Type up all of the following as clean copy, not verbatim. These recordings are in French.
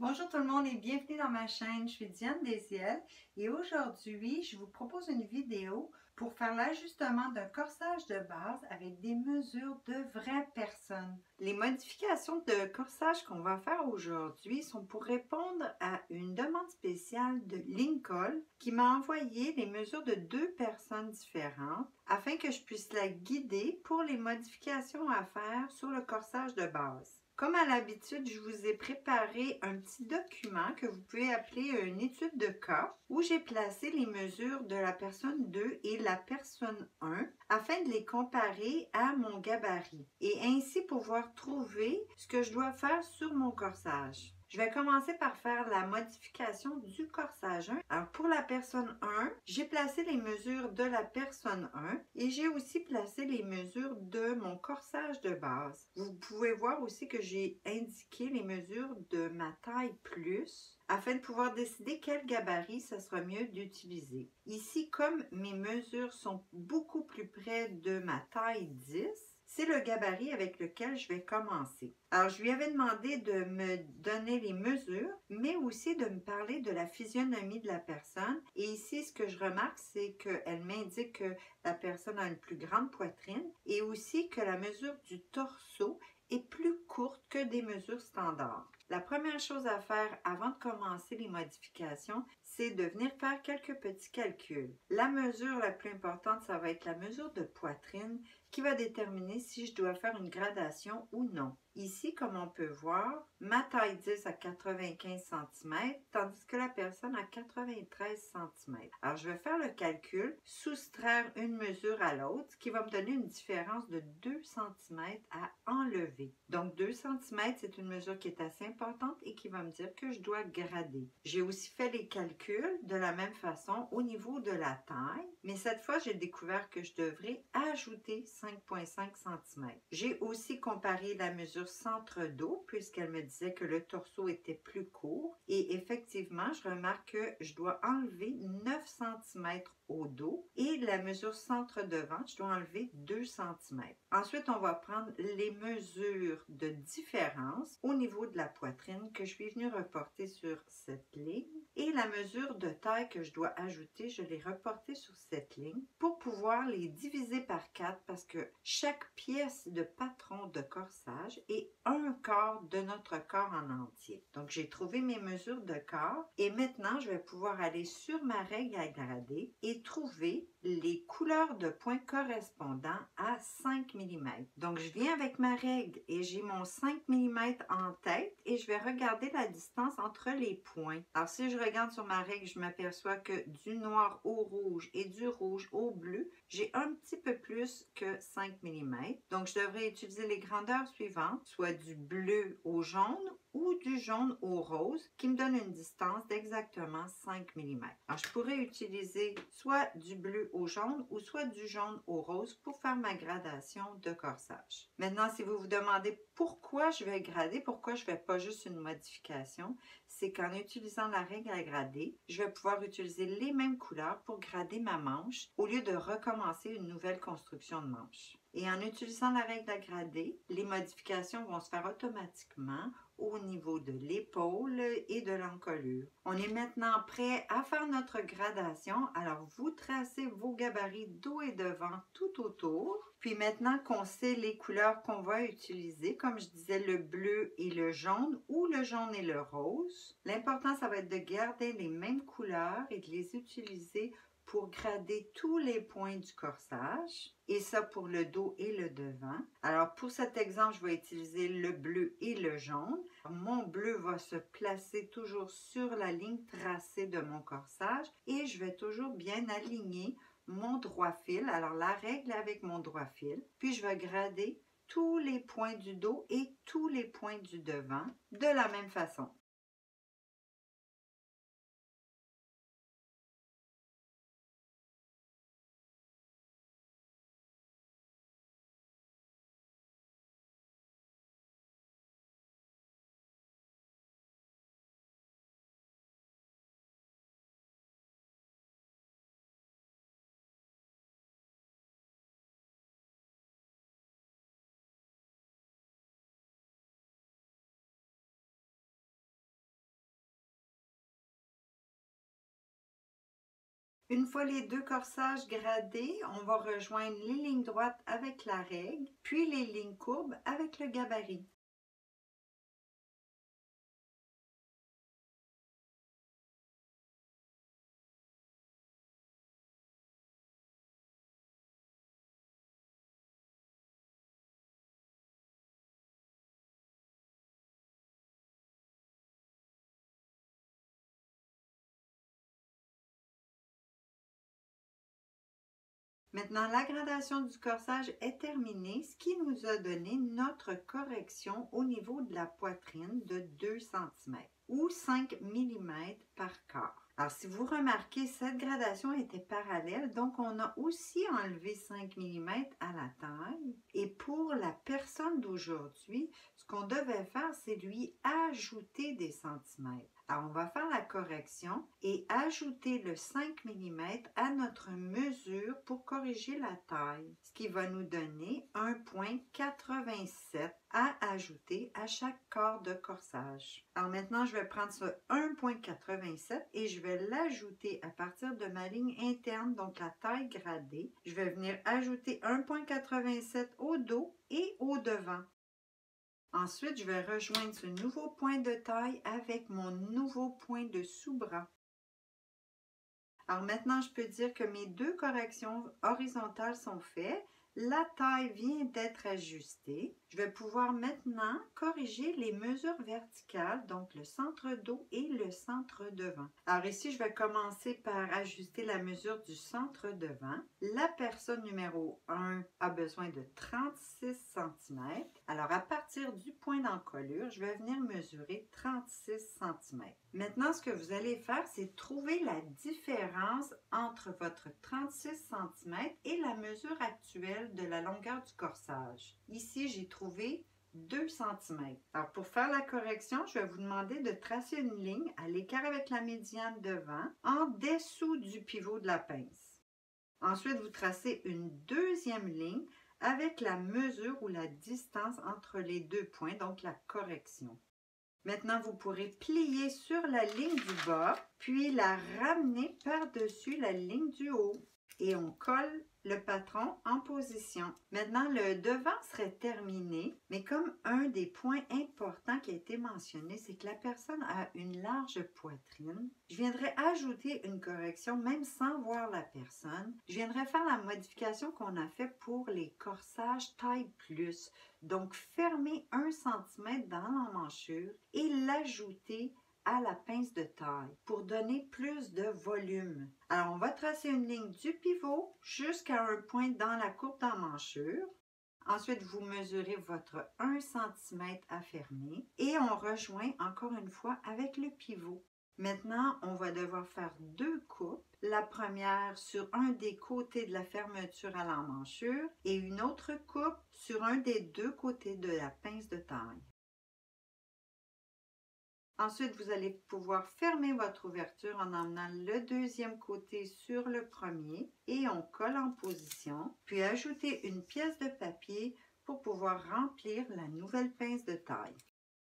Bonjour tout le monde et bienvenue dans ma chaîne. Je suis Diane Desiel et aujourd'hui, je vous propose une vidéo pour faire l'ajustement d'un corsage de base avec des mesures de vraies personnes. Les modifications de corsage qu'on va faire aujourd'hui sont pour répondre à une demande spéciale de Lincoln qui m'a envoyé les mesures de deux personnes différentes afin que je puisse la guider pour les modifications à faire sur le corsage de base. Comme à l'habitude, je vous ai préparé un petit document que vous pouvez appeler une étude de cas où j'ai placé les mesures de la personne 2 et la personne 1 afin de les comparer à mon gabarit et ainsi pouvoir trouver ce que je dois faire sur mon corsage. Je vais commencer par faire la modification du corsage 1. Alors pour la personne 1, j'ai placé les mesures de la personne 1 et j'ai aussi placé les mesures de mon corsage de base. Vous pouvez voir aussi que j'ai indiqué les mesures de ma taille plus afin de pouvoir décider quel gabarit ça sera mieux d'utiliser. Ici, comme mes mesures sont beaucoup plus près de ma taille 10, c'est le gabarit avec lequel je vais commencer. Alors, je lui avais demandé de me donner les mesures, mais aussi de me parler de la physionomie de la personne. Et ici, ce que je remarque, c'est qu'elle m'indique que la personne a une plus grande poitrine et aussi que la mesure du torseau est plus courte que des mesures standards. La première chose à faire avant de commencer les modifications, c'est de venir faire quelques petits calculs. La mesure la plus importante, ça va être la mesure de poitrine qui va déterminer si je dois faire une gradation ou non. Ici, comme on peut voir, ma taille 10 à 95 cm, tandis que la personne a 93 cm. Alors, je vais faire le calcul, soustraire une mesure à l'autre, ce qui va me donner une différence de 2 cm à enlever. Donc, 2 cm, c'est une mesure qui est assez importante et qui va me dire que je dois grader. J'ai aussi fait les calculs de la même façon au niveau de la taille, mais cette fois, j'ai découvert que je devrais ajouter 5,5 cm. J'ai aussi comparé la mesure centre-dos puisqu'elle me disait que le torseau était plus court et effectivement, je remarque que je dois enlever 9 cm au dos et la mesure centre-devant, je dois enlever 2 cm. Ensuite, on va prendre les mesures de différence au niveau de la poitrine que je suis venue reporter sur cette ligne et la mesure de taille que je dois ajouter, je l'ai reportée sur cette ligne pour pouvoir les diviser par 4 parce que chaque pièce de patron de corsage est un quart de notre corps en entier. Donc, j'ai trouvé mes mesures de corps et maintenant, je vais pouvoir aller sur ma règle à grader et trouver les couleurs de points correspondant à 5 mm. Donc, je viens avec ma règle et j'ai mon 5 mm en tête et je vais regarder la distance entre les points. Alors, si je regarde sur ma règle, je m'aperçois que du noir au rouge et du rouge au bleu, j'ai un petit peu plus que 5 mm. Donc, je devrais utiliser les grandeurs suivantes, soit du bleu au jaune ou du jaune au rose, qui me donne une distance d'exactement 5 mm. Alors, je pourrais utiliser soit du bleu au jaune ou soit du jaune au rose pour faire ma gradation de corsage. Maintenant, si vous vous demandez pourquoi je vais grader, pourquoi je ne fais pas juste une modification, c'est qu'en utilisant la règle à grader, je vais pouvoir utiliser les mêmes couleurs pour grader ma manche au lieu de recommencer une nouvelle construction de manche. Et en utilisant la règle à grader, les modifications vont se faire automatiquement au niveau de l'épaule et de l'encolure. On est maintenant prêt à faire notre gradation. Alors, vous tracez vos gabarits dos et devant tout autour. Puis maintenant qu'on sait les couleurs qu'on va utiliser, comme je disais, le bleu et le jaune ou le jaune et le rose, l'important, ça va être de garder les mêmes couleurs et de les utiliser pour grader tous les points du corsage et ça pour le dos et le devant. Alors pour cet exemple, je vais utiliser le bleu et le jaune. Mon bleu va se placer toujours sur la ligne tracée de mon corsage et je vais toujours bien aligner mon droit fil. Alors la règle avec mon droit fil. Puis je vais grader tous les points du dos et tous les points du devant de la même façon. Une fois les deux corsages gradés, on va rejoindre les lignes droites avec la règle, puis les lignes courbes avec le gabarit. Maintenant, la gradation du corsage est terminée, ce qui nous a donné notre correction au niveau de la poitrine de 2 cm ou 5 mm par quart. Alors, si vous remarquez, cette gradation était parallèle, donc on a aussi enlevé 5 mm à la taille. Et pour la personne d'aujourd'hui, ce qu'on devait faire, c'est lui ajouter des centimètres. Alors, on va faire la correction et ajouter le 5 mm à notre mesure pour corriger la taille, ce qui va nous donner 1,87 à ajouter à chaque quart de corsage. Alors maintenant, je vais prendre ce 1,87 et je vais l'ajouter à partir de ma ligne interne, donc la taille gradée. Je vais venir ajouter 1,87 au dos et au devant. Ensuite, je vais rejoindre ce nouveau point de taille avec mon nouveau point de sous-bras. Alors maintenant, je peux dire que mes deux corrections horizontales sont faites. La taille vient d'être ajustée. Je vais pouvoir maintenant corriger les mesures verticales, donc le centre dos et le centre devant. Alors ici, je vais commencer par ajuster la mesure du centre devant. La personne numéro 1 a besoin de 36 cm. Alors à partir du point d'encolure, je vais venir mesurer 36 cm. Maintenant, ce que vous allez faire, c'est trouver la différence entre votre 36 cm et la mesure actuelle de la longueur du corsage. Ici, j'ai trouvé 2 cm. Alors, pour faire la correction, je vais vous demander de tracer une ligne à l'écart avec la médiane devant, en dessous du pivot de la pince. Ensuite, vous tracez une deuxième ligne avec la mesure ou la distance entre les deux points, donc la correction. Maintenant, vous pourrez plier sur la ligne du bas, puis la ramener par-dessus la ligne du haut. Et on colle le patron en position. Maintenant, le devant serait terminé, mais comme un des points importants qui a été mentionné, c'est que la personne a une large poitrine, je viendrai ajouter une correction même sans voir la personne. Je viendrai faire la modification qu'on a fait pour les corsages taille plus. Donc, fermer 1 cm dans l'emmanchure et l'ajouter à la pince de taille pour donner plus de volume. Alors, on va tracer une ligne du pivot jusqu'à un point dans la courbe d'emmanchure. Ensuite, vous mesurez votre 1 cm à fermer et on rejoint encore une fois avec le pivot. Maintenant, on va devoir faire deux coupes. La première sur un des côtés de la fermeture à l'emmanchure et une autre coupe sur un des deux côtés de la pince de taille. Ensuite, vous allez pouvoir fermer votre ouverture en emmenant le deuxième côté sur le premier et on colle en position, puis ajouter une pièce de papier pour pouvoir remplir la nouvelle pince de taille.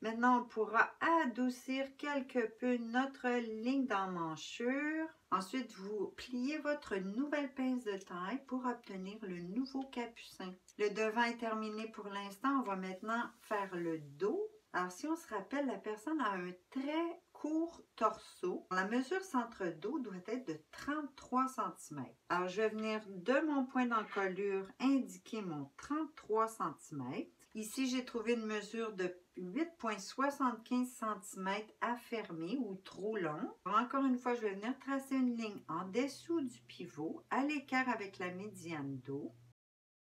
Maintenant, on pourra adoucir quelque peu notre ligne d'emmanchure. Ensuite, vous pliez votre nouvelle pince de taille pour obtenir le nouveau capucin. Le devant est terminé pour l'instant. On va maintenant faire le dos. Alors, si on se rappelle, la personne a un très court torseau. La mesure centre-dos doit être de 33 cm. Alors, je vais venir de mon point d'encolure indiquer mon 33 cm. Ici, j'ai trouvé une mesure de 8,75 cm à fermer ou trop long. Encore une fois, je vais venir tracer une ligne en dessous du pivot, à l'écart avec la médiane dos.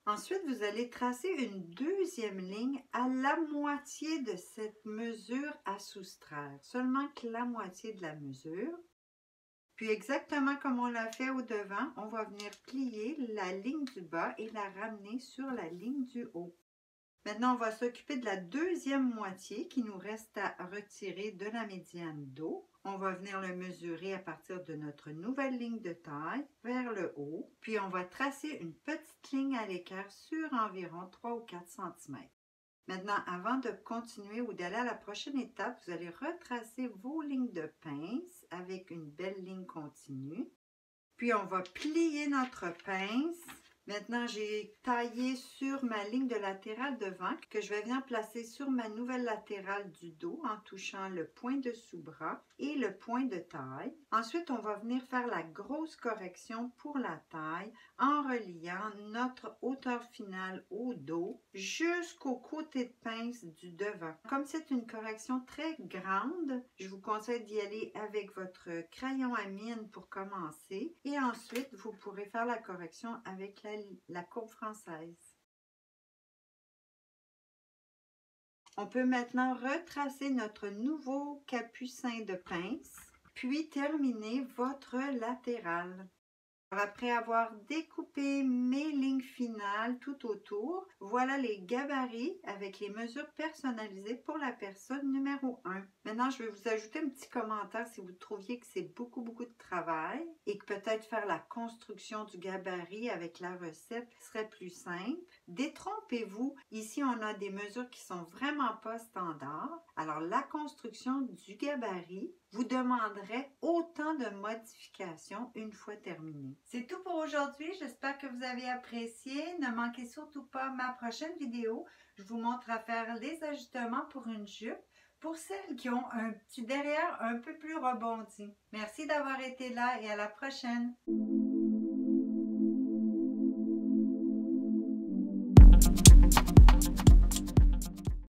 Ensuite, vous allez tracer une deuxième ligne à la moitié de cette mesure à soustraire, seulement que la moitié de la mesure. Puis exactement comme on l'a fait au devant, on va venir plier la ligne du bas et la ramener sur la ligne du haut. Maintenant, on va s'occuper de la deuxième moitié qui nous reste à retirer de la médiane dos. On va venir le mesurer à partir de notre nouvelle ligne de taille vers le haut. Puis, on va tracer une petite ligne à l'écart sur environ 3 ou 4 cm. Maintenant, avant de continuer ou d'aller à la prochaine étape, vous allez retracer vos lignes de pince avec une belle ligne continue. Puis on va plier notre pince. Maintenant, j'ai taillé sur ma ligne de latérale devant que je vais venir placer sur ma nouvelle latérale du dos en touchant le point de sous-bras et le point de taille. Ensuite, on va venir faire la grosse correction pour la taille en reliant notre hauteur finale au dos jusqu'au côté de pince du devant. Comme c'est une correction très grande, je vous conseille d'y aller avec votre crayon à mine pour commencer et ensuite, vous pourrez faire la correction avec la courbe française. On peut maintenant retracer notre nouveau capucin de pince, puis terminer votre latéral. Après avoir découpé mes lignes finales tout autour, voilà les gabarits avec les mesures personnalisées pour la personne numéro 1. Maintenant, je vais vous ajouter un petit commentaire si vous trouviez que c'est beaucoup de travail et que peut-être faire la construction du gabarit avec la recette serait plus simple. Détrompez-vous, ici on a des mesures qui sont vraiment pas standards. Alors la construction du gabarit vous demanderait autant de modifications une fois terminé. C'est tout pour aujourd'hui. J'espère que vous avez apprécié. Ne manquez surtout pas ma prochaine vidéo. Je vous montre à faire les ajustements pour une jupe pour celles qui ont un petit derrière un peu plus rebondi. Merci d'avoir été là et à la prochaine.